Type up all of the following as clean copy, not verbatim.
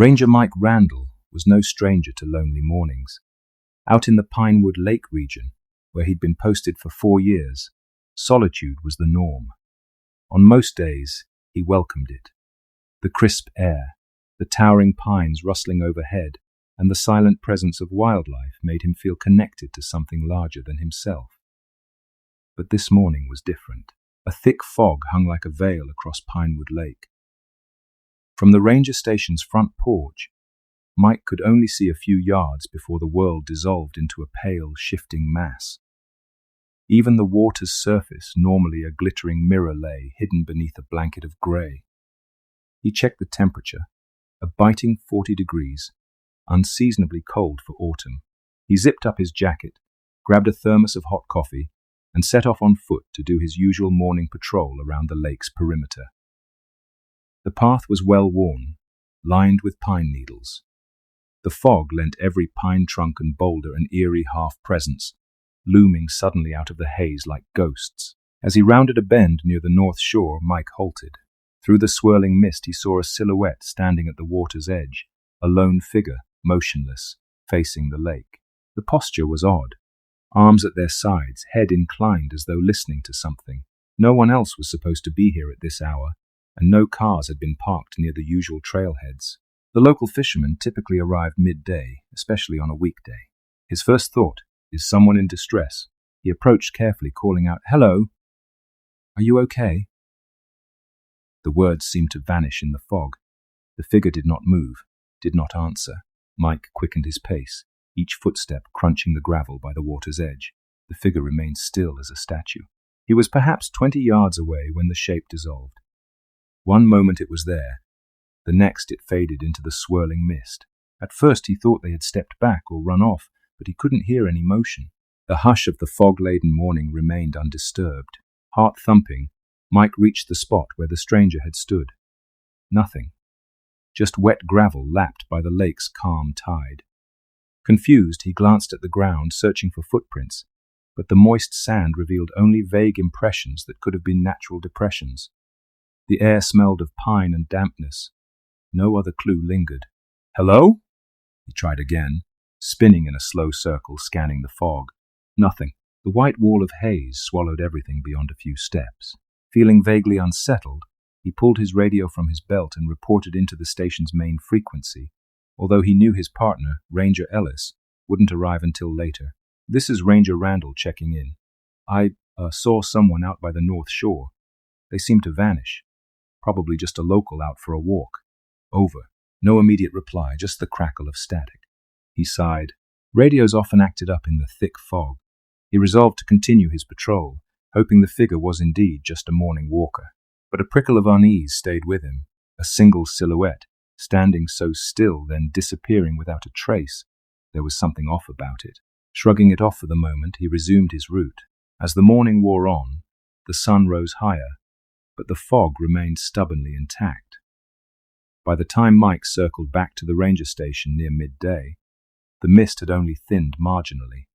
Ranger Mike Randall was no stranger to lonely mornings. Out in the Pinewood Lake region, where he'd been posted for 4 years, solitude was the norm. On most days, he welcomed it. The crisp air, the towering pines rustling overhead, and the silent presence of wildlife made him feel connected to something larger than himself. But this morning was different. A thick fog hung like a veil across Pinewood Lake. From the ranger station's front porch, Mike could only see a few yards before the world dissolved into a pale, shifting mass. Even the water's surface, normally a glittering mirror, lay hidden beneath a blanket of grey. He checked the temperature, a biting 40 degrees, unseasonably cold for autumn. He zipped up his jacket, grabbed a thermos of hot coffee, and set off on foot to do his usual morning patrol around the lake's perimeter. The path was well worn, lined with pine needles. The fog lent every pine trunk and boulder an eerie half-presence, looming suddenly out of the haze like ghosts. As he rounded a bend near the north shore, Mike halted. Through the swirling mist he saw a silhouette standing at the water's edge, a lone figure, motionless, facing the lake. The posture was odd. Arms at their sides, head inclined as though listening to something. No one else was supposed to be here at this hour, and no cars had been parked near the usual trailheads. The local fishermen typically arrived midday, especially on a weekday. His first thought, is someone in distress? He approached carefully, calling out, "Hello? Are you okay?" The words seemed to vanish in the fog. The figure did not move, did not answer. Mike quickened his pace, each footstep crunching the gravel by the water's edge. The figure remained still as a statue. He was perhaps 20 yards away when the shape dissolved. One moment it was there, the next it faded into the swirling mist. At first he thought they had stepped back or run off, but he couldn't hear any motion. The hush of the fog-laden morning remained undisturbed. Heart thumping, Mike reached the spot where the stranger had stood. Nothing. Just wet gravel lapped by the lake's calm tide. Confused, he glanced at the ground, searching for footprints, but the moist sand revealed only vague impressions that could have been natural depressions. The air smelled of pine and dampness. No other clue lingered. "Hello?" He tried again, spinning in a slow circle, scanning the fog. Nothing. The white wall of haze swallowed everything beyond a few steps. Feeling vaguely unsettled, he pulled his radio from his belt and reported into the station's main frequency, although he knew his partner, Ranger Ellis, wouldn't arrive until later. "This is Ranger Randall checking in. I saw someone out by the north shore. They seemed to vanish. Probably just a local out for a walk." Over. No immediate reply, just the crackle of static. He sighed. Radios often acted up in the thick fog. He resolved to continue his patrol, hoping the figure was indeed just a morning walker. But a prickle of unease stayed with him. A single silhouette, standing so still, then disappearing without a trace. There was something off about it. Shrugging it off for the moment, he resumed his route. As the morning wore on, the sun rose higher, but the fog remained stubbornly intact. By the time Mike circled back to the ranger station near midday, the mist had only thinned marginally.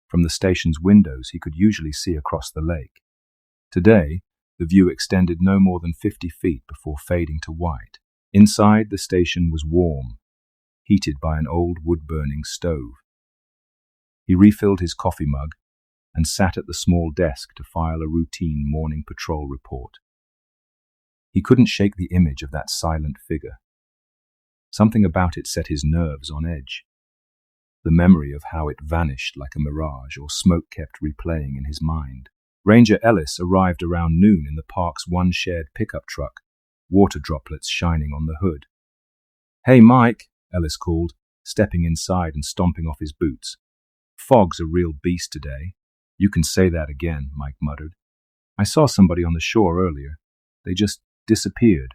From the station's windows he could usually see across the lake. Today, the view extended no more than 50 feet before fading to white. Inside, the station was warm, heated by an old wood-burning stove. He refilled his coffee mug and sat at the small desk to file a routine morning patrol report. He couldn't shake the image of that silent figure. Something about it set his nerves on edge. The memory of how it vanished like a mirage or smoke kept replaying in his mind. Ranger Ellis arrived around noon in the park's one shared pickup truck, water droplets shining on the hood. "Hey, Mike," Ellis called, stepping inside and stomping off his boots. "Fog's a real beast today." "You can say that again," Mike muttered. "I saw somebody on the shore earlier. They just disappeared."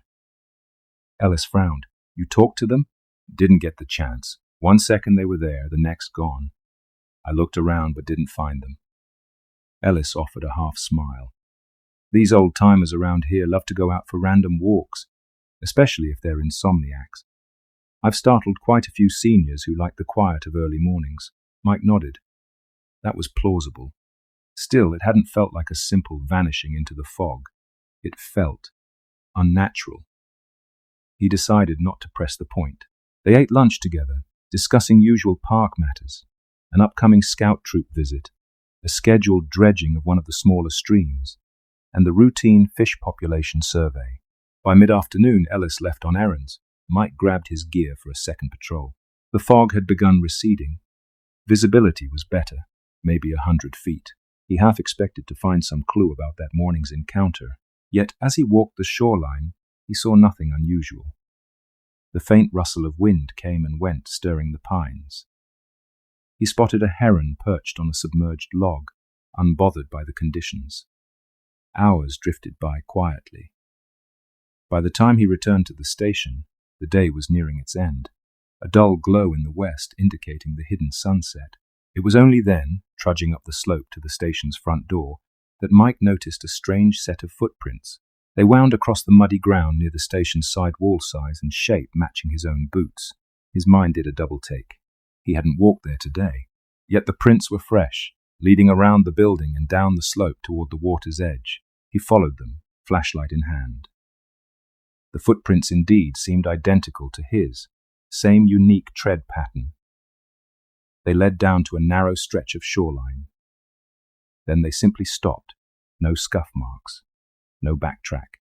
Ellis frowned. "You talked to them?" "Didn't get the chance. 1 second they were there, the next gone. I looked around but didn't find them." Ellis offered a half smile. "These old-timers around here love to go out for random walks, especially if they're insomniacs. I've startled quite a few seniors who like the quiet of early mornings." Mike nodded. That was plausible. Still, it hadn't felt like a simple vanishing into the fog. It felt unnatural. He decided not to press the point. They ate lunch together, discussing usual park matters, an upcoming scout troop visit, a scheduled dredging of one of the smaller streams, and the routine fish population survey. By mid-afternoon, Ellis left on errands. Mike grabbed his gear for a second patrol. The fog had begun receding. Visibility was better, maybe 100 feet. He half expected to find some clue about that morning's encounter, yet as he walked the shoreline, he saw nothing unusual. The faint rustle of wind came and went, stirring the pines. He spotted a heron perched on a submerged log, unbothered by the conditions. Hours drifted by quietly. By the time he returned to the station, the day was nearing its end, a dull glow in the west indicating the hidden sunset. It was only then, trudging up the slope to the station's front door, that Mike noticed a strange set of footprints. They wound across the muddy ground near the station's side wall, size and shape matching his own boots. His mind did a double take. He hadn't walked there today, yet the prints were fresh, leading around the building and down the slope toward the water's edge. He followed them, flashlight in hand. The footprints indeed seemed identical to his, same unique tread pattern. They led down to a narrow stretch of shoreline. Then they simply stopped, no scuff marks, no backtrack.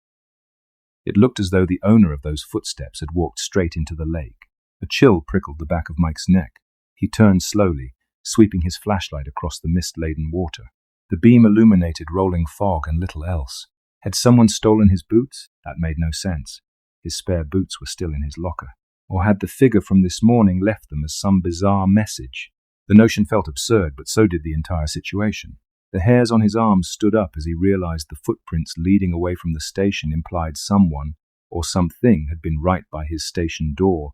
It looked as though the owner of those footsteps had walked straight into the lake. A chill prickled the back of Mike's neck. He turned slowly, sweeping his flashlight across the mist-laden water. The beam illuminated rolling fog and little else. Had someone stolen his boots? That made no sense. His spare boots were still in his locker. Or had the figure from this morning left them as some bizarre message? The notion felt absurd, but so did the entire situation. The hairs on his arms stood up as he realized the footprints leading away from the station implied someone or something had been right by his station door,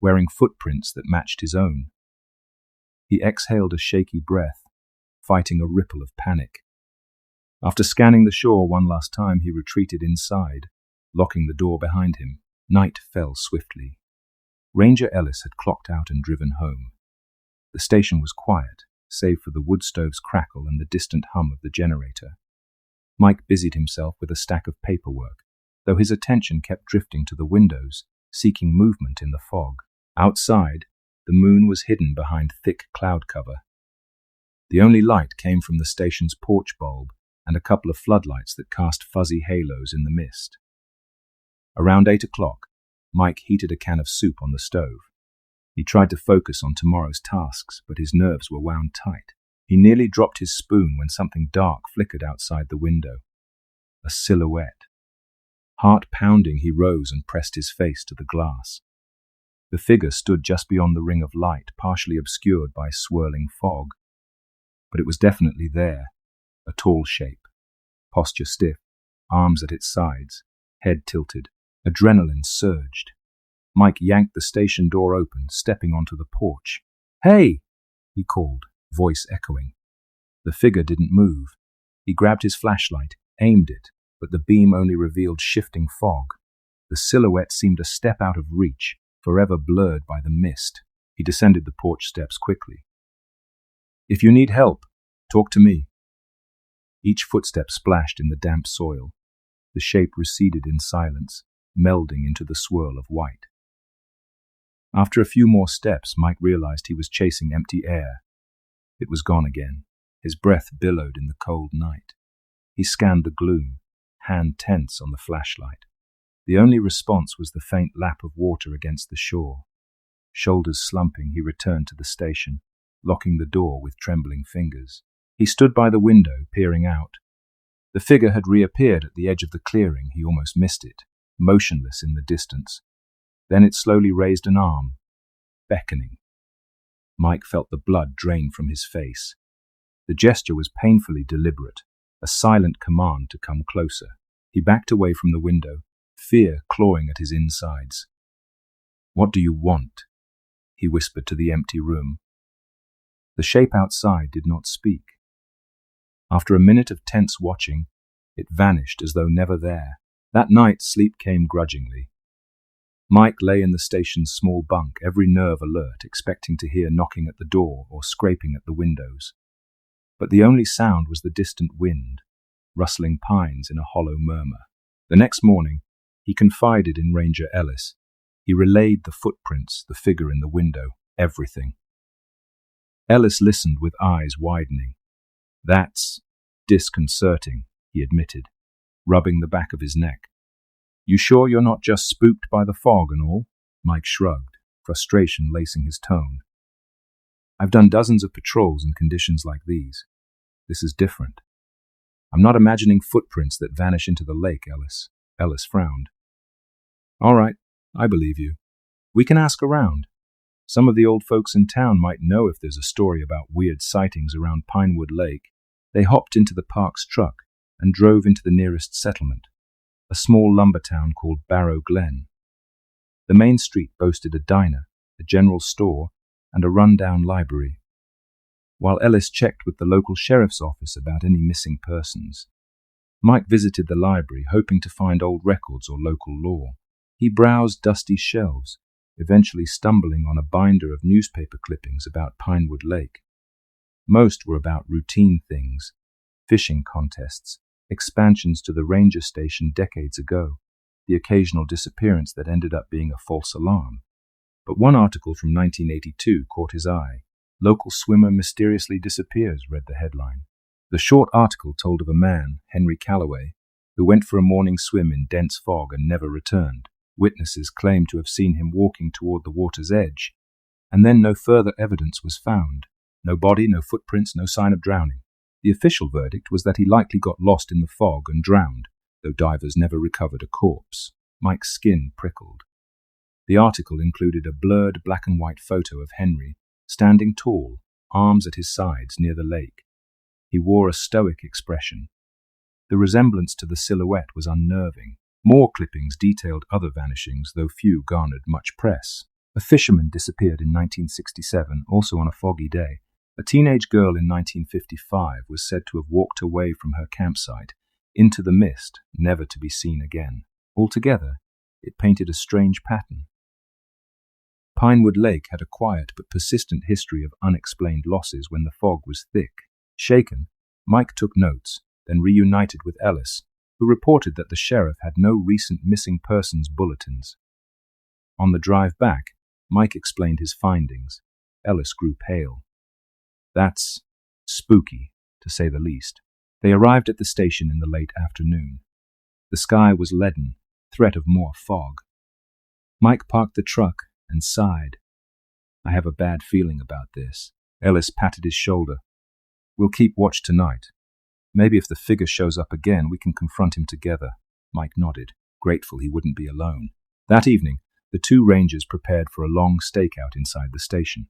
wearing footprints that matched his own. He exhaled a shaky breath, fighting a ripple of panic. After scanning the shore one last time, he retreated inside, locking the door behind him. Night fell swiftly. Ranger Ellis had clocked out and driven home. The station was quiet, save for the wood stove's crackle and the distant hum of the generator. Mike busied himself with a stack of paperwork, though his attention kept drifting to the windows, seeking movement in the fog. Outside, the moon was hidden behind thick cloud cover. The only light came from the station's porch bulb and a couple of floodlights that cast fuzzy halos in the mist. Around 8 o'clock, Mike heated a can of soup on the stove. He tried to focus on tomorrow's tasks, but his nerves were wound tight. He nearly dropped his spoon when something dark flickered outside the window. A silhouette. Heart pounding, he rose and pressed his face to the glass. The figure stood just beyond the ring of light, partially obscured by swirling fog. But it was definitely there, a tall shape, posture stiff, arms at its sides, head tilted. Adrenaline surged. Mike yanked the station door open, stepping onto the porch. "Hey!" he called, voice echoing. The figure didn't move. He grabbed his flashlight, aimed it, but the beam only revealed shifting fog. The silhouette seemed a step out of reach, forever blurred by the mist. He descended the porch steps quickly. "If you need help, talk to me." Each footstep splashed in the damp soil. The shape receded in silence, melding into the swirl of white. After a few more steps, Mike realized he was chasing empty air. It was gone again. His breath billowed in the cold night. He scanned the gloom, hand tense on the flashlight. The only response was the faint lap of water against the shore. Shoulders slumping, he returned to the station, locking the door with trembling fingers. He stood by the window, peering out. The figure had reappeared at the edge of the clearing. He almost missed it, motionless in the distance. Then it slowly raised an arm, beckoning. Mike felt the blood drain from his face. The gesture was painfully deliberate, a silent command to come closer. He backed away from the window, fear clawing at his insides. "What do you want?" he whispered to the empty room. The shape outside did not speak. After a minute of tense watching, it vanished as though never there. That night, sleep came grudgingly. Mike lay in the station's small bunk, every nerve alert, expecting to hear knocking at the door or scraping at the windows. But the only sound was the distant wind, rustling pines in a hollow murmur. The next morning, He confided in Ranger Ellis. He relayed the footprints, the figure in the window, everything. Ellis listened with eyes widening. "That's disconcerting," he admitted, rubbing the back of his neck. "You sure you're not just spooked by the fog and all?" Mike shrugged, frustration lacing his tone. "I've done dozens of patrols in conditions like these. This is different. I'm not imagining footprints that vanish into the lake, Ellis." Ellis frowned. "All right, I believe you. We can ask around. Some of the old folks in town might know if there's a story about weird sightings around Pinewood Lake." They hopped into the park's truck and drove into the nearest settlement, a small lumber town called Barrow Glen. The main street boasted a diner, a general store, and a run-down library. While Ellis checked with the local sheriff's office about any missing persons, Mike visited the library, hoping to find old records or local law. He browsed dusty shelves, eventually stumbling on a binder of newspaper clippings about Pinewood Lake. Most were about routine things, fishing contests, expansions to the ranger station decades ago, the occasional disappearance that ended up being a false alarm. But one article from 1982 caught his eye. "Local swimmer mysteriously disappears," read the headline. The short article told of a man, Henry Calloway, who went for a morning swim in dense fog and never returned. Witnesses claimed to have seen him walking toward the water's edge, and then no further evidence was found. No body, no footprints, no sign of drowning. The official verdict was that he likely got lost in the fog and drowned, though divers never recovered a corpse. Mike's skin prickled. The article included a blurred black and white photo of Henry, standing tall, arms at his sides near the lake. He wore a stoic expression. The resemblance to the silhouette was unnerving. More clippings detailed other vanishings, though few garnered much press. A fisherman disappeared in 1967, also on a foggy day. A teenage girl in 1955 was said to have walked away from her campsite, into the mist, never to be seen again. Altogether, it painted a strange pattern. Pinewood Lake had a quiet but persistent history of unexplained losses when the fog was thick. Shaken, Mike took notes, then reunited with Ellis, who reported that the sheriff had no recent missing persons bulletins. On the drive back, Mike explained his findings. Ellis grew pale. "That's spooky, to say the least." They arrived at the station in the late afternoon. The sky was leaden, threat of more fog. Mike parked the truck and sighed. "I have a bad feeling about this." Ellis patted his shoulder. "We'll keep watch tonight. Maybe if the figure shows up again, we can confront him together." Mike nodded, grateful he wouldn't be alone. That evening, the two rangers prepared for a long stakeout inside the station.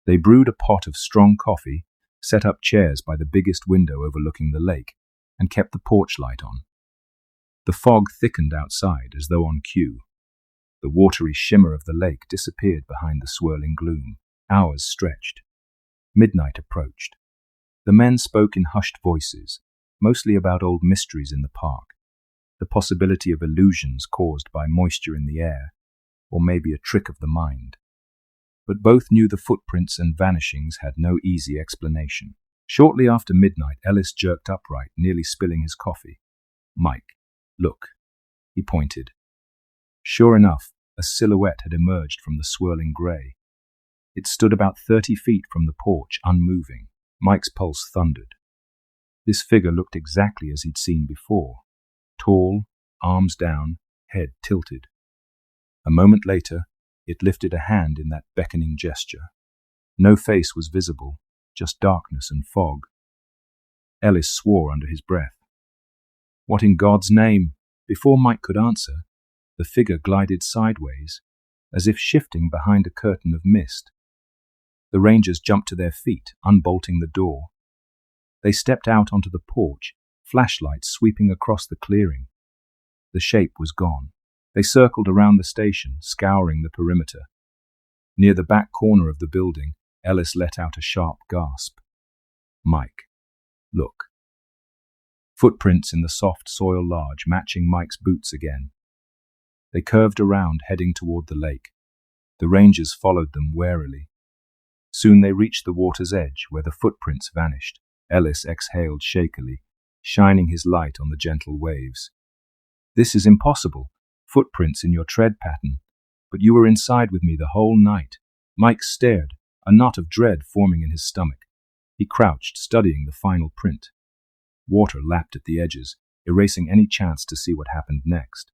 They brewed a pot of strong coffee, set up chairs by the biggest window overlooking the lake, and kept the porch light on. The fog thickened outside as though on cue. The watery shimmer of the lake disappeared behind the swirling gloom. Hours stretched. Midnight approached. The men spoke in hushed voices, mostly about old mysteries in the park, the possibility of illusions caused by moisture in the air, or maybe a trick of the mind. But both knew the footprints and vanishings had no easy explanation. Shortly after midnight, Ellis jerked upright, nearly spilling his coffee. "Mike, look," he pointed. Sure enough, a silhouette had emerged from the swirling grey. It stood about 30 feet from the porch, unmoving. Mike's pulse thundered. This figure looked exactly as he'd seen before. Tall, arms down, head tilted. A moment later, it lifted a hand in that beckoning gesture. No face was visible, just darkness and fog. Ellis swore under his breath. "What in God's name?" Before Mike could answer, the figure glided sideways, as if shifting behind a curtain of mist. The rangers jumped to their feet, unbolting the door. They stepped out onto the porch, flashlights sweeping across the clearing. The shape was gone. They circled around the station, scouring the perimeter. Near the back corner of the building, Ellis let out a sharp gasp. "Mike, look." Footprints in the soft soil large, matching Mike's boots again. They curved around, heading toward the lake. The rangers followed them warily. Soon they reached the water's edge, where the footprints vanished. Ellis exhaled shakily, shining his light on the gentle waves. This is impossible. Footprints in your tread pattern. But you were inside with me the whole night. Mike stared, a knot of dread forming in his stomach. He crouched, studying the final print. Water lapped at the edges, erasing any chance to see what happened next.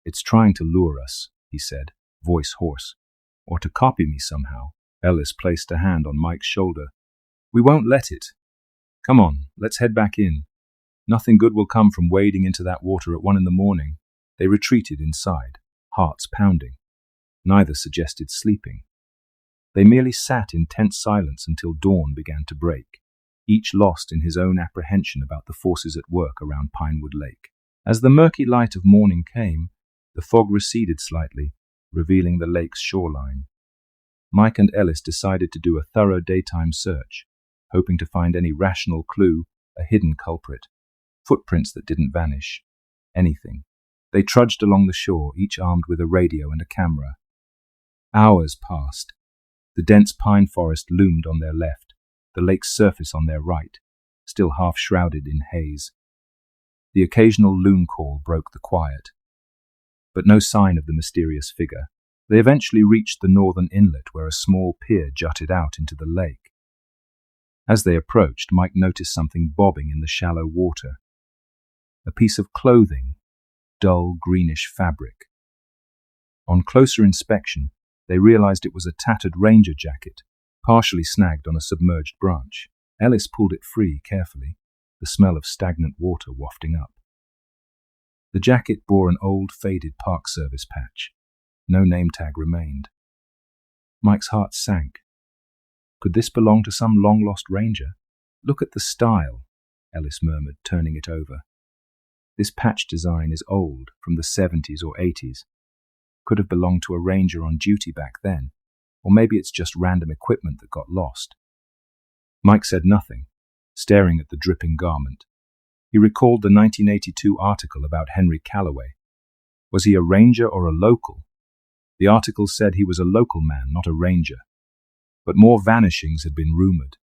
It's trying to lure us, he said, voice hoarse. Or to copy me somehow. Ellis placed a hand on Mike's shoulder. We won't let it. Come on, let's head back in. Nothing good will come from wading into that water at 1 a.m. They retreated inside, hearts pounding. Neither suggested sleeping. They merely sat in tense silence until dawn began to break, each lost in his own apprehension about the forces at work around Pinewood Lake. As the murky light of morning came, the fog receded slightly, revealing the lake's shoreline. Mike and Ellis decided to do a thorough daytime search, hoping to find any rational clue, a hidden culprit, footprints that didn't vanish, anything. They trudged along the shore, each armed with a radio and a camera. Hours passed. The dense pine forest loomed on their left, the lake's surface on their right, still half shrouded in haze. The occasional loon call broke the quiet. But no sign of the mysterious figure. They eventually reached the northern inlet where a small pier jutted out into the lake. As they approached, Mike noticed something bobbing in the shallow water. A piece of clothing, dull greenish fabric. On closer inspection, they realized it was a tattered ranger jacket, partially snagged on a submerged branch. Ellis pulled it free carefully, the smell of stagnant water wafting up. The jacket bore an old, faded Park Service patch. No name tag remained. Mike's heart sank. Could this belong to some long-lost ranger? Look at the style, Ellis murmured, turning it over. This patch design is old, from the 70s or 80s. Could have belonged to a ranger on duty back then, or maybe it's just random equipment that got lost. Mike said nothing, staring at the dripping garment. He recalled the 1982 article about Henry Calloway. Was he a ranger or a local? The article said he was a local man, not a ranger. But more vanishings had been rumored.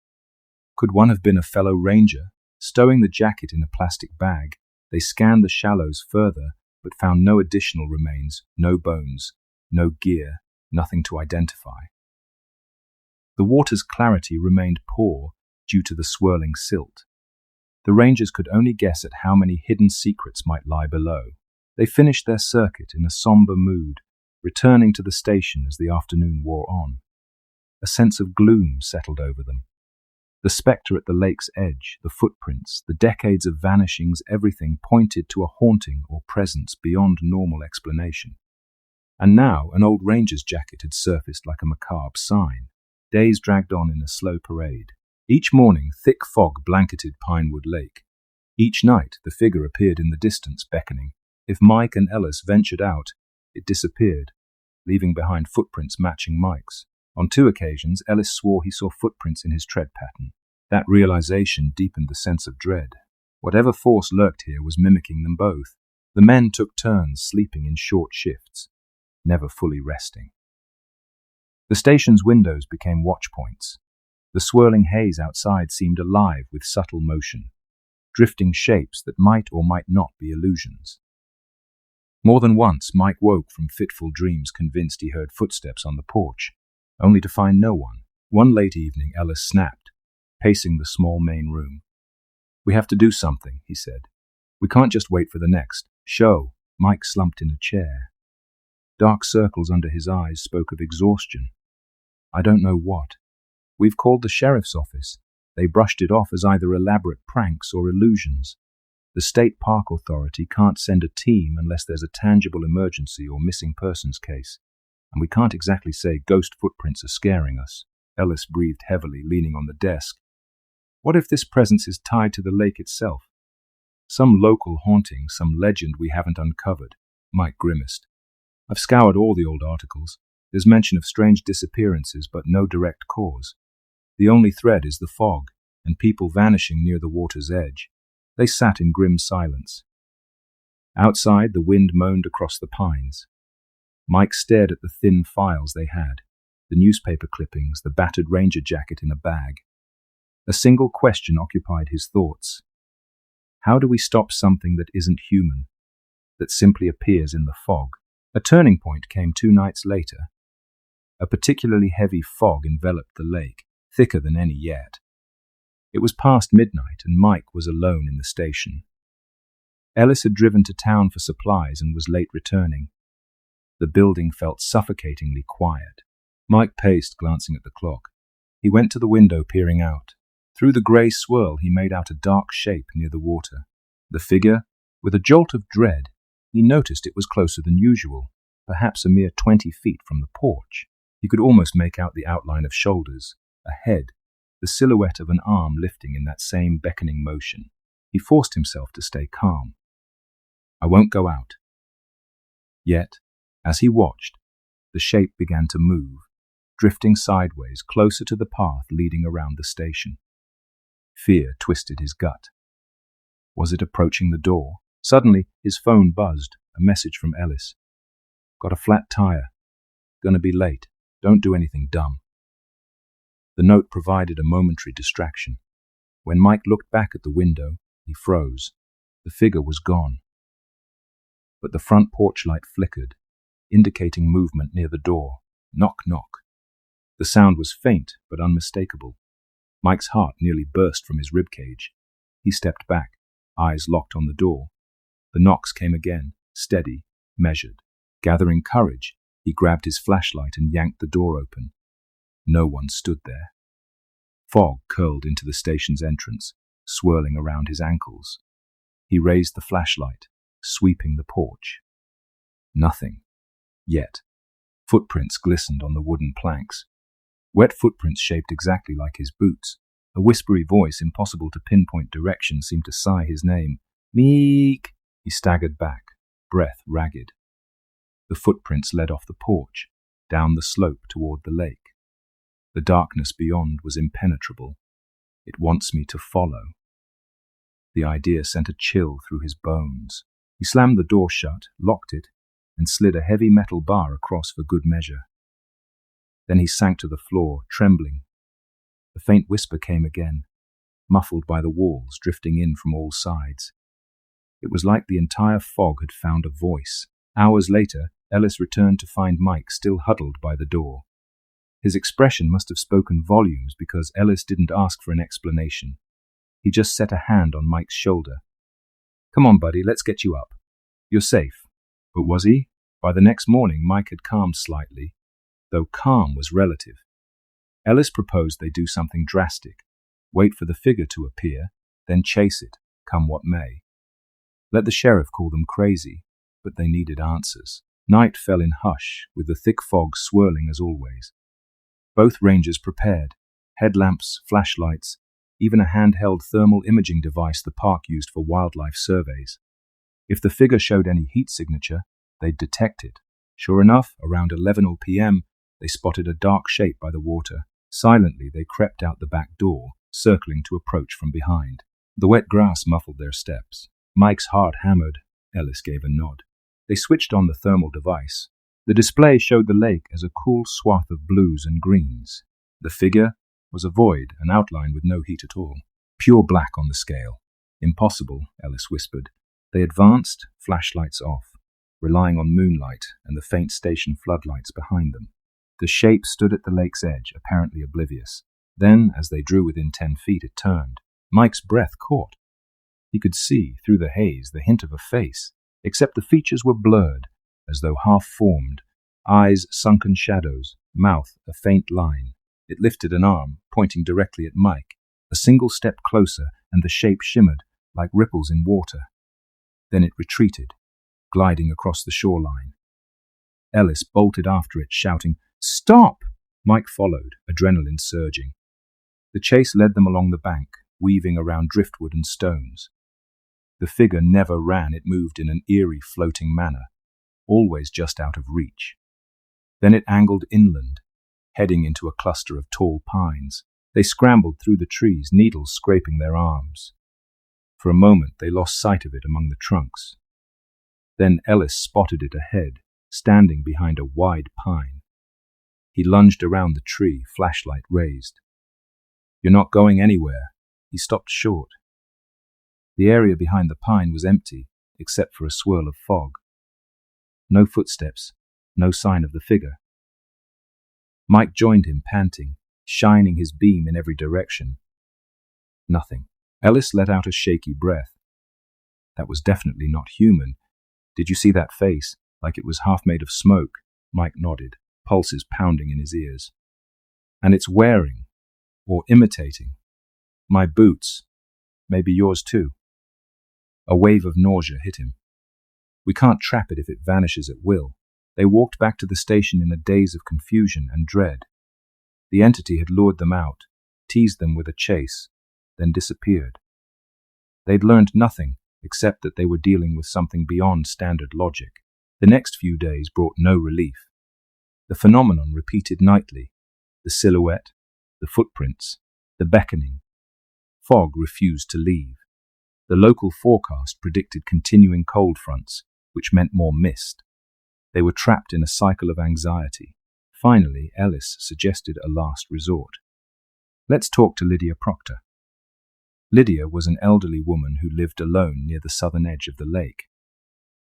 Could one have been a fellow ranger? Stowing the jacket in a plastic bag, they scanned the shallows further, but found no additional remains, no bones, no gear, nothing to identify. The water's clarity remained poor due to the swirling silt. The rangers could only guess at how many hidden secrets might lie below. They finished their circuit in a somber mood, returning to the station as the afternoon wore on. A sense of gloom settled over them. The spectre at the lake's edge, the footprints, the decades of vanishings, everything pointed to a haunting or presence beyond normal explanation. And now an old ranger's jacket had surfaced like a macabre sign. Days dragged on in a slow parade. Each morning, thick fog blanketed Pinewood Lake. Each night, the figure appeared in the distance, beckoning. If Mike and Ellis ventured out, it disappeared, leaving behind footprints matching Mike's. On 2 occasions, Ellis swore he saw footprints in his tread pattern. That realization deepened the sense of dread. Whatever force lurked here was mimicking them both. The men took turns sleeping in short shifts, never fully resting. The station's windows became watch points. The swirling haze outside seemed alive with subtle motion, drifting shapes that might or might not be illusions. More than once, Mike woke from fitful dreams convinced he heard footsteps on the porch, only to find no one. One late evening, Ellis snapped, pacing the small main room. We have to do something, he said. We can't just wait for the next show. Mike slumped in a chair. Dark circles under his eyes spoke of exhaustion. I don't know what. We've called the sheriff's office. They brushed it off as either elaborate pranks or illusions. The state park authority can't send a team unless there's a tangible emergency or missing persons case. And we can't exactly say ghost footprints are scaring us. Ellis breathed heavily, leaning on the desk. What if this presence is tied to the lake itself? Some local haunting, some legend we haven't uncovered. Mike grimaced. I've scoured all the old articles. There's mention of strange disappearances, but no direct cause. The only thread is the fog, and people vanishing near the water's edge. They sat in grim silence. Outside, the wind moaned across the pines. Mike stared at the thin files they had, the newspaper clippings, the battered ranger jacket in a bag. A single question occupied his thoughts. How do we stop something that isn't human? that simply appears in the fog. A turning point came 2 nights later. A particularly heavy fog enveloped the lake, thicker than any yet. It was past midnight, and Mike was alone in the station. Ellis had driven to town for supplies and was late returning. The building felt suffocatingly quiet. Mike paced, glancing at the clock. He went to the window, peering out. Through the grey swirl, he made out a dark shape near the water. The figure, with a jolt of dread, he noticed it was closer than usual, perhaps a mere 20 feet from the porch. He could almost make out the outline of shoulders, a head, the silhouette of an arm lifting in that same beckoning motion. He forced himself to stay calm. "I won't go out." Yet, as he watched, the shape began to move, drifting sideways closer to the path leading around the station. Fear twisted his gut. Was it approaching the door? Suddenly, his phone buzzed, a message from Ellis. "Got a flat tire. Gonna be late. Don't do anything dumb." The note provided a momentary distraction. When Mike looked back at the window, he froze. The figure was gone. But the front porch light flickered, indicating movement near the door. Knock, knock. The sound was faint but unmistakable. Mike's heart nearly burst from his ribcage. He stepped back, eyes locked on the door. The knocks came again, steady, measured. Gathering courage, he grabbed his flashlight and yanked the door open. No one stood there. Fog curled into the station's entrance, swirling around his ankles. He raised the flashlight, sweeping the porch. Nothing. Yet. Footprints glistened on the wooden planks. Wet footprints shaped exactly like his boots. A whispery voice, impossible to pinpoint direction, seemed to sigh his name. "Meek!" He staggered back, breath ragged. The footprints led off the porch, down the slope toward the lake. The darkness beyond was impenetrable. "It wants me to follow." The idea sent a chill through his bones. He slammed the door shut, locked it, and slid a heavy metal bar across for good measure. Then he sank to the floor, trembling. The faint whisper came again, muffled by the walls drifting in from all sides. It was like the entire fog had found a voice. Hours later, Ellis returned to find Mike still huddled by the door. His expression must have spoken volumes because Ellis didn't ask for an explanation. He just set a hand on Mike's shoulder. "Come on, buddy, let's get you up. You're safe." But was he? By the next morning, Mike had calmed slightly, though calm was relative. Ellis proposed they do something drastic, wait for the figure to appear, then chase it, come what may. Let the sheriff call them crazy, but they needed answers. Night fell in hush, with the thick fog swirling as always. Both rangers prepared, headlamps, flashlights, even a handheld thermal imaging device the park used for wildlife surveys. If the figure showed any heat signature, they'd detect it. Sure enough, around 11 p.m., they spotted a dark shape by the water. Silently, they crept out the back door, circling to approach from behind. The wet grass muffled their steps. Mike's heart hammered. Ellis gave a nod. They switched on the thermal device. The display showed the lake as a cool swath of blues and greens. The figure was a void, an outline with no heat at all. Pure black on the scale. "Impossible," Ellis whispered. They advanced, flashlights off, relying on moonlight and the faint station floodlights behind them. The shape stood at the lake's edge, apparently oblivious. Then, as they drew within 10 feet, it turned. Mike's breath caught. He could see, through the haze, the hint of a face, except the features were blurred, as though half-formed, eyes sunken shadows, mouth a faint line. It lifted an arm, pointing directly at Mike. A single step closer, and the shape shimmered, like ripples in water. Then it retreated, gliding across the shoreline. Ellis bolted after it, shouting, "Stop!" Mike followed, adrenaline surging. The chase led them along the bank, weaving around driftwood and stones. The figure never ran, it moved in an eerie, floating manner, always just out of reach. Then it angled inland, heading into a cluster of tall pines. They scrambled through the trees, needles scraping their arms. For a moment they lost sight of it among the trunks. Then Ellis spotted it ahead, standing behind a wide pine. He lunged around the tree, flashlight raised. "You're not going anywhere." He stopped short. The area behind the pine was empty, except for a swirl of fog. No footsteps, no sign of the figure. Mike joined him, panting, shining his beam in every direction. Nothing. Ellis let out a shaky breath. That was definitely not human. Did you see that face, like it was half made of smoke? Mike nodded, pulses pounding in his ears. And it's wearing, or imitating, my boots, maybe yours too. A wave of nausea hit him. We can't trap it if it vanishes at will. They walked back to the station in a daze of confusion and dread. The entity had lured them out, teased them with a chase, then disappeared. They'd learned nothing, except that they were dealing with something beyond standard logic. The next few days brought no relief. The phenomenon repeated nightly. The silhouette, the footprints, the beckoning. Fog refused to leave. The local forecast predicted continuing cold fronts, which meant more mist. They were trapped in a cycle of anxiety. Finally, Ellis suggested a last resort. Let's talk to Lydia Proctor. Lydia was an elderly woman who lived alone near the southern edge of the lake.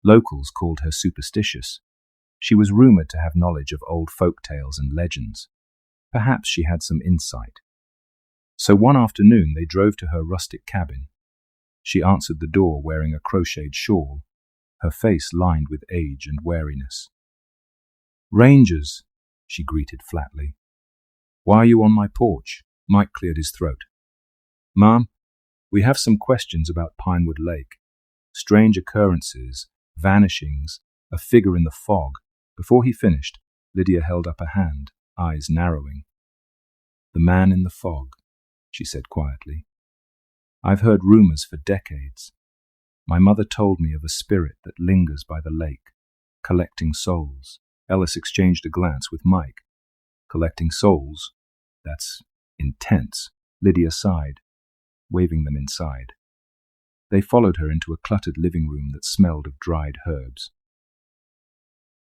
Locals called her superstitious. She was rumored to have knowledge of old folk tales and legends. Perhaps she had some insight. So one afternoon they drove to her rustic cabin. She answered the door wearing a crocheted shawl, her face lined with age and weariness. "Rangers," she greeted flatly. "Why are you on my porch?" Mike cleared his throat. "Ma'am, we have some questions about Pinewood Lake. Strange occurrences, vanishings, a figure in the fog." Before he finished, Lydia held up a hand, eyes narrowing. "The man in the fog," she said quietly. "I've heard rumors for decades. My mother told me of a spirit that lingers by the lake, collecting souls." Ellis exchanged a glance with Mike. "Collecting souls? That's intense." Lydia sighed, waving them inside. They followed her into a cluttered living room that smelled of dried herbs.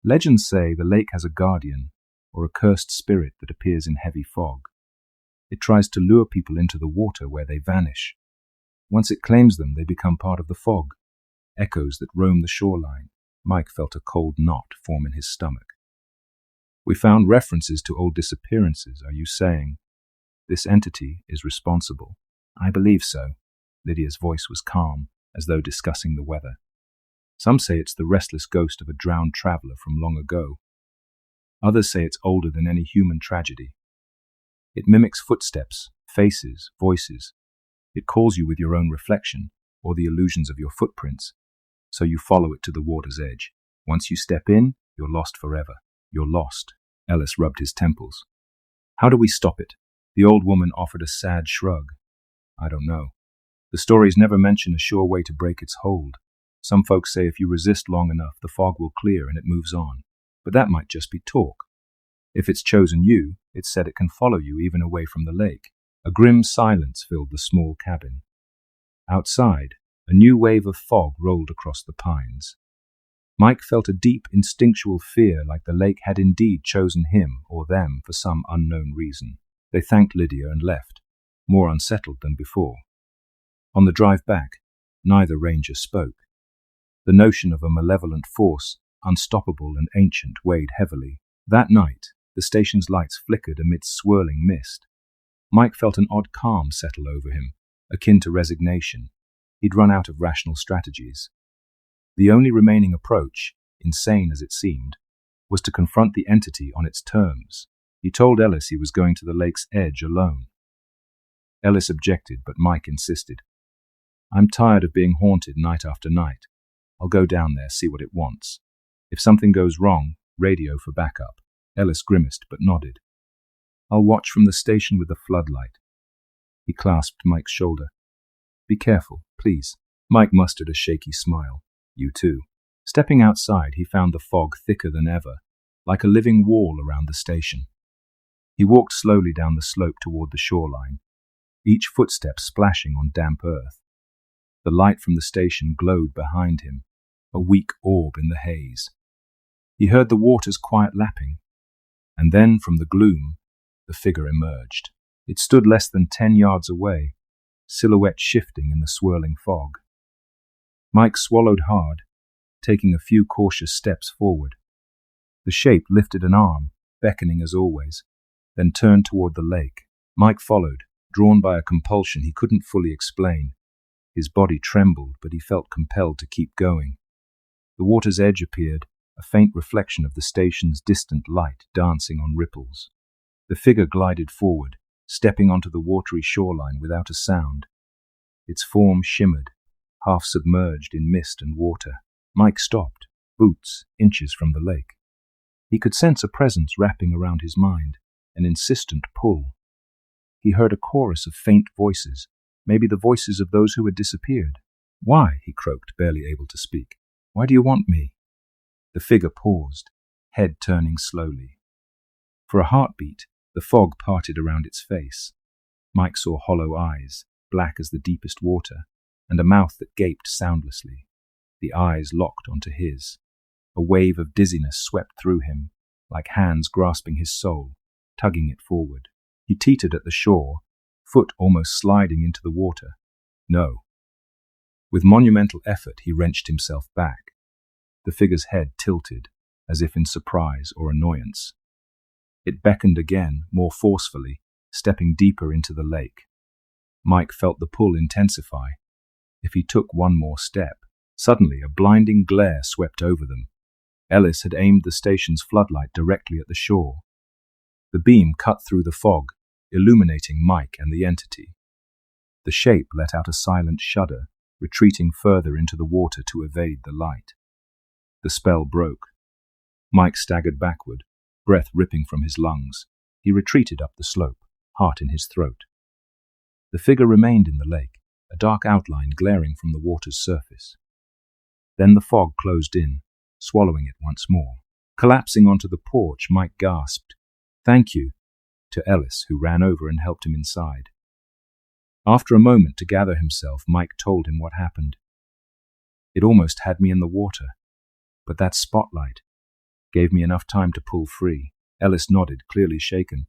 Legends say the lake has a guardian, or a cursed spirit that appears in heavy fog. It tries to lure people into the water where they vanish. Once it claims them, they become part of the fog, echoes that roam the shoreline. Mike felt a cold knot form in his stomach. "We found references to old disappearances. Are you saying this entity is responsible?" "I believe so." Lydia's voice was calm, as though discussing the weather. "Some say it's the restless ghost of a drowned traveler from long ago. Others say it's older than any human tragedy. It mimics footsteps, faces, voices. It calls you with your own reflection, or the illusions of your footprints, so you follow it to the water's edge. Once you step in, you're lost forever. You're lost." Ellis rubbed his temples. "How do we stop it?" The old woman offered a sad shrug. "I don't know. The stories never mention a sure way to break its hold. Some folks say if you resist long enough, the fog will clear and it moves on. But that might just be talk. If it's chosen you, it's said it can follow you even away from the lake." A grim silence filled the small cabin. Outside, a new wave of fog rolled across the pines. Mike felt a deep instinctual fear, like the lake had indeed chosen him or them for some unknown reason. They thanked Lydia and left, more unsettled than before. On the drive back, neither ranger spoke. The notion of a malevolent force, unstoppable and ancient, weighed heavily. That night, the station's lights flickered amidst swirling mist. Mike felt an odd calm settle over him, akin to resignation. He'd run out of rational strategies. The only remaining approach, insane as it seemed, was to confront the entity on its terms. He told Ellis he was going to the lake's edge alone. Ellis objected, but Mike insisted. "I'm tired of being haunted night after night. I'll go down there, see what it wants. If something goes wrong, radio for backup." Ellis grimaced but nodded. "I'll watch from the station with the floodlight." He clasped Mike's shoulder. "Be careful, please." Mike mustered a shaky smile. "You too." Stepping outside, he found the fog thicker than ever, like a living wall around the station. He walked slowly down the slope toward the shoreline, each footstep splashing on damp earth. The light from the station glowed behind him, a weak orb in the haze. He heard the water's quiet lapping, and then from the gloom, the figure emerged. It stood less than 10 yards away, silhouette shifting in the swirling fog. Mike swallowed hard, taking a few cautious steps forward. The shape lifted an arm, beckoning as always, then turned toward the lake. Mike followed, drawn by a compulsion he couldn't fully explain. His body trembled, but he felt compelled to keep going. The water's edge appeared, a faint reflection of the station's distant light dancing on ripples. The figure glided forward, stepping onto the watery shoreline without a sound. Its form shimmered, half submerged in mist and water. Mike stopped, boots inches from the lake. He could sense a presence wrapping around his mind, an insistent pull. He heard a chorus of faint voices, maybe the voices of those who had disappeared. "Why?" he croaked, barely able to speak. "Why do you want me?" The figure paused, head turning slowly. For a heartbeat, the fog parted around its face. Mike saw hollow eyes, black as the deepest water, and a mouth that gaped soundlessly. The eyes locked onto his. A wave of dizziness swept through him, like hands grasping his soul, tugging it forward. He teetered at the shore, foot almost sliding into the water. No. With monumental effort, he wrenched himself back. The figure's head tilted, as if in surprise or annoyance. It beckoned again, more forcefully, stepping deeper into the lake. Mike felt the pull intensify. If he took one more step, suddenly a blinding glare swept over them. Ellis had aimed the station's floodlight directly at the shore. The beam cut through the fog, illuminating Mike and the entity. The shape let out a silent shudder, retreating further into the water to evade the light. The spell broke. Mike staggered backward, breath ripping from his lungs. He retreated up the slope, heart in his throat. The figure remained in the lake, a dark outline glaring from the water's surface. Then the fog closed in, swallowing it once more. Collapsing onto the porch, Mike gasped, "Thank you," to Ellis, who ran over and helped him inside. After a moment to gather himself, Mike told him what happened. "It almost had me in the water, but that spotlight gave me enough time to pull free." Ellis nodded, clearly shaken.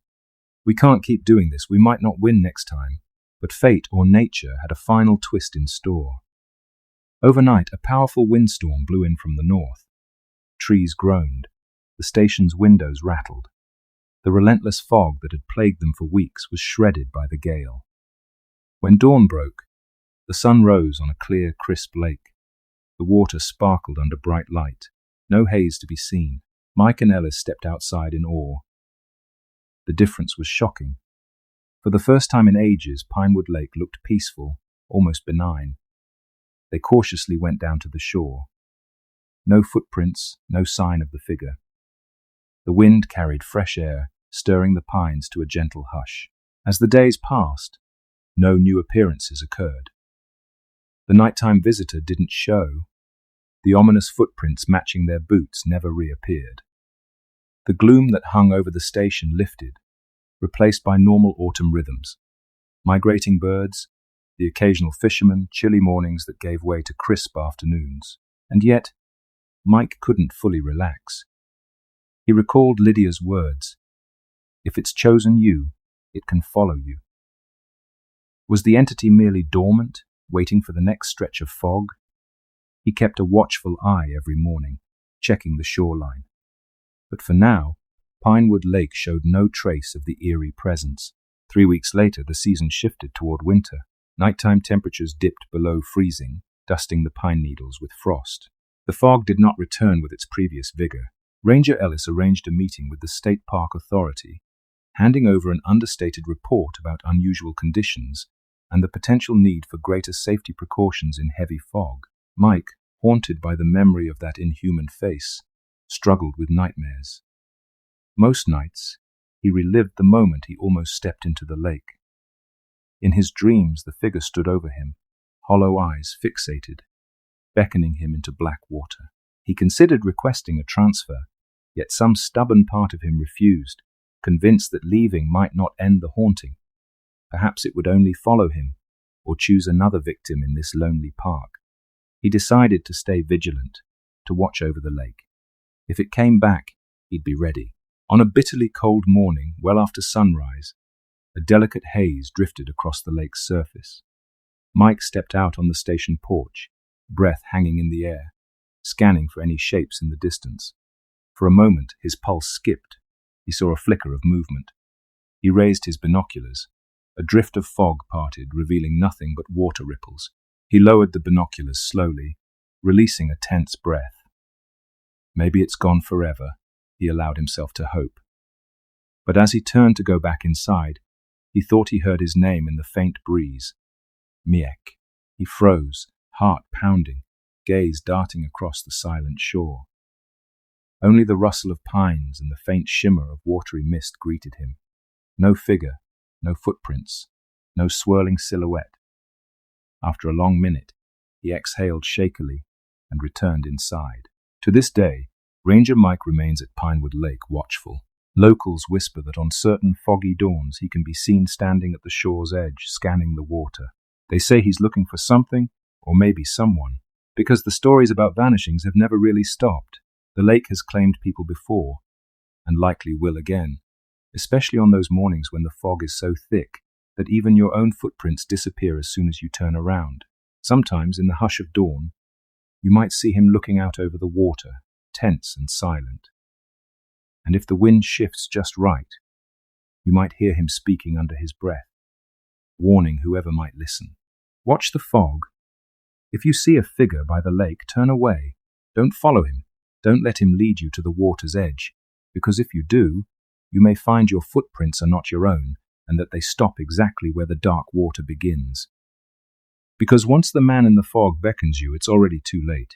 "We can't keep doing this. We might not win next time." But fate or nature had a final twist in store. Overnight, a powerful windstorm blew in from the north. Trees groaned. The station's windows rattled. The relentless fog that had plagued them for weeks was shredded by the gale. When dawn broke, the sun rose on a clear, crisp lake. The water sparkled under bright light. No haze to be seen. Mike and Ellis stepped outside in awe. The difference was shocking. For the first time in ages, Pinewood Lake looked peaceful, almost benign. They cautiously went down to the shore. No footprints, no sign of the figure. The wind carried fresh air, stirring the pines to a gentle hush. As the days passed, no new appearances occurred. The nighttime visitor didn't show. The ominous footprints matching their boots never reappeared. The gloom that hung over the station lifted, replaced by normal autumn rhythms. Migrating birds, the occasional fisherman, chilly mornings that gave way to crisp afternoons. And yet, Mike couldn't fully relax. He recalled Lydia's words, "If it's chosen you, it can follow you." Was the entity merely dormant, waiting for the next stretch of fog? He kept a watchful eye every morning, checking the shoreline. But for now, Pinewood Lake showed no trace of the eerie presence. 3 weeks later, the season shifted toward winter. Nighttime temperatures dipped below freezing, dusting the pine needles with frost. The fog did not return with its previous vigor. Ranger Ellis arranged a meeting with the State Park Authority, handing over an understated report about unusual conditions and the potential need for greater safety precautions in heavy fog. Mike, haunted by the memory of that inhuman face, struggled with nightmares. Most nights, he relived the moment he almost stepped into the lake. In his dreams, the figure stood over him, hollow eyes fixated, beckoning him into black water. He considered requesting a transfer, yet some stubborn part of him refused, convinced that leaving might not end the haunting. Perhaps it would only follow him, or choose another victim in this lonely park. He decided to stay vigilant, to watch over the lake. If it came back, he'd be ready. On a bitterly cold morning, well after sunrise, a delicate haze drifted across the lake's surface. Mike stepped out on the station porch, breath hanging in the air, scanning for any shapes in the distance. For a moment, his pulse skipped. He saw a flicker of movement. He raised his binoculars. A drift of fog parted, revealing nothing but water ripples. He lowered the binoculars slowly, releasing a tense breath. Maybe it's gone forever, he allowed himself to hope. But as he turned to go back inside, he thought he heard his name in the faint breeze. Miek. He froze, heart pounding, gaze darting across the silent shore. Only the rustle of pines and the faint shimmer of watery mist greeted him. No figure, no footprints, no swirling silhouette. After a long minute, he exhaled shakily and returned inside. To this day, Ranger Mike remains at Pinewood Lake watchful. Locals whisper that on certain foggy dawns he can be seen standing at the shore's edge, scanning the water. They say he's looking for something, or maybe someone, because the stories about vanishings have never really stopped. The lake has claimed people before, and likely will again, especially on those mornings when the fog is so thick that even your own footprints disappear as soon as you turn around. Sometimes, in the hush of dawn, you might see him looking out over the water, tense and silent. And if the wind shifts just right, you might hear him speaking under his breath, warning whoever might listen. Watch the fog. If you see a figure by the lake, turn away. Don't follow him. Don't let him lead you to the water's edge, because if you do, you may find your footprints are not your own and that they stop exactly where the dark water begins. Because once the man in the fog beckons you, it's already too late.